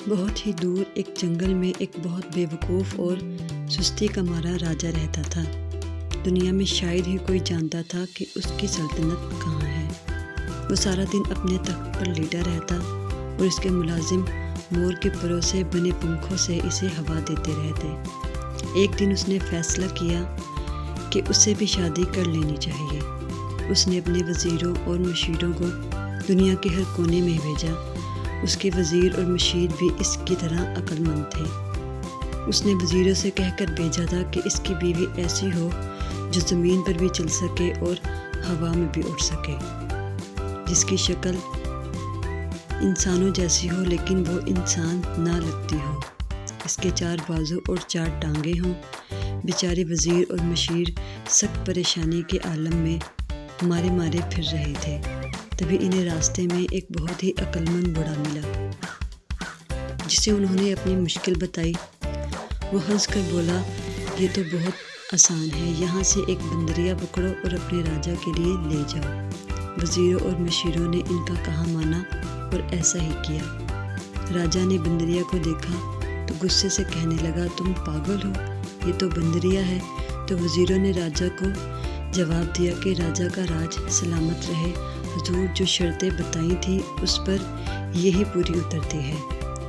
بہت ہی دور ایک جنگل میں ایک بہت بیوقوف اور سستی کا مارا راجا رہتا تھا۔ دنیا میں شاید ہی کوئی جانتا تھا کہ اس کی سلطنت کہاں ہے۔ وہ سارا دن اپنے تخت پر لیٹا رہتا اور اس کے ملازم مور کے پروں سے بنے پنکھوں سے اسے ہوا دیتے رہتے۔ ایک دن اس نے فیصلہ کیا کہ اسے بھی شادی کر لینی چاہیے۔ اس نے اپنے وزیروں اور مشیروں کو دنیا کے ہر کونے میں بھیجا۔ اس کے وزیر اور مشیر بھی اس کی طرح عقل مند تھے۔ اس نے وزیروں سے کہہ کر بھیجا تھا کہ اس کی بیوی ایسی ہو جو زمین پر بھی چل سکے اور ہوا میں بھی اڑ سکے، جس کی شکل انسانوں جیسی ہو لیکن وہ انسان نہ لگتی ہو، اس کے 4 بازو اور 4 ٹانگیں ہوں۔ بیچارے وزیر اور مشیر سخت پریشانی کے عالم میں مارے مارے پھر رہے تھے۔ تبھی انہیں راستے میں ایک بہت ہی عقل مند بوڑھا ملا، جسے انہوں نے اپنی مشکل بتائی۔ وہ ہنس کر بولا، یہ تو بہت آسان ہے، یہاں سے ایک بندریا پکڑو اور اپنے راجا کے لیے لے جاؤ۔ وزیروں اور مشیروں نے ان کا کہا مانا اور ایسا ہی کیا۔ راجا نے بندریا کو دیکھا تو غصے سے کہنے لگا، تم پاگل ہو، یہ تو بندریا ہے۔ تو وزیروں نے راجا کو جواب دیا کہ راجا کا راج سلامت رہے، حضور جو شرطیں بتائی تھیں اس پر یہی پوری اترتی ہے۔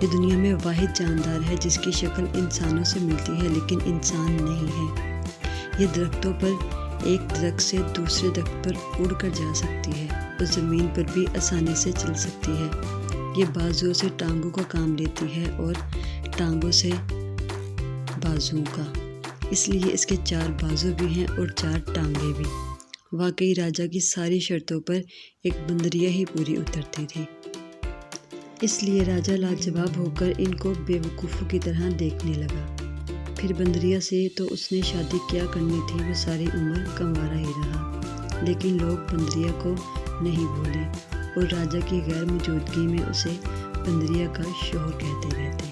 یہ دنیا میں واحد جاندار ہے جس کی شکل انسانوں سے ملتی ہے لیکن انسان نہیں ہے۔ یہ درختوں پر ایک درخت سے دوسرے درخت پر اڑ کر جا سکتی ہے اور زمین پر بھی آسانی سے چل سکتی ہے۔ یہ بازوؤں سے ٹانگوں کا کام لیتی ہے اور ٹانگوں سے بازوؤں کا، اس لیے اس کے 4 بازو بھی ہیں اور 4 ٹانگیں بھی۔ واقعی راجا کی ساری شرطوں پر ایک بندریا ہی پوری اترتی تھی۔ اس لیے راجا لاجواب ہو کر ان کو بیوقوفوں کی طرح دیکھنے لگا۔ پھر بندریا سے تو اس نے شادی کیا کرنی تھی، وہ ساری عمر کنوارا ہی رہا، لیکن لوگ بندریا کو نہیں بھولے اور راجا کی غیر موجودگی میں اسے بندریا کا شوہر کہتے رہتے۔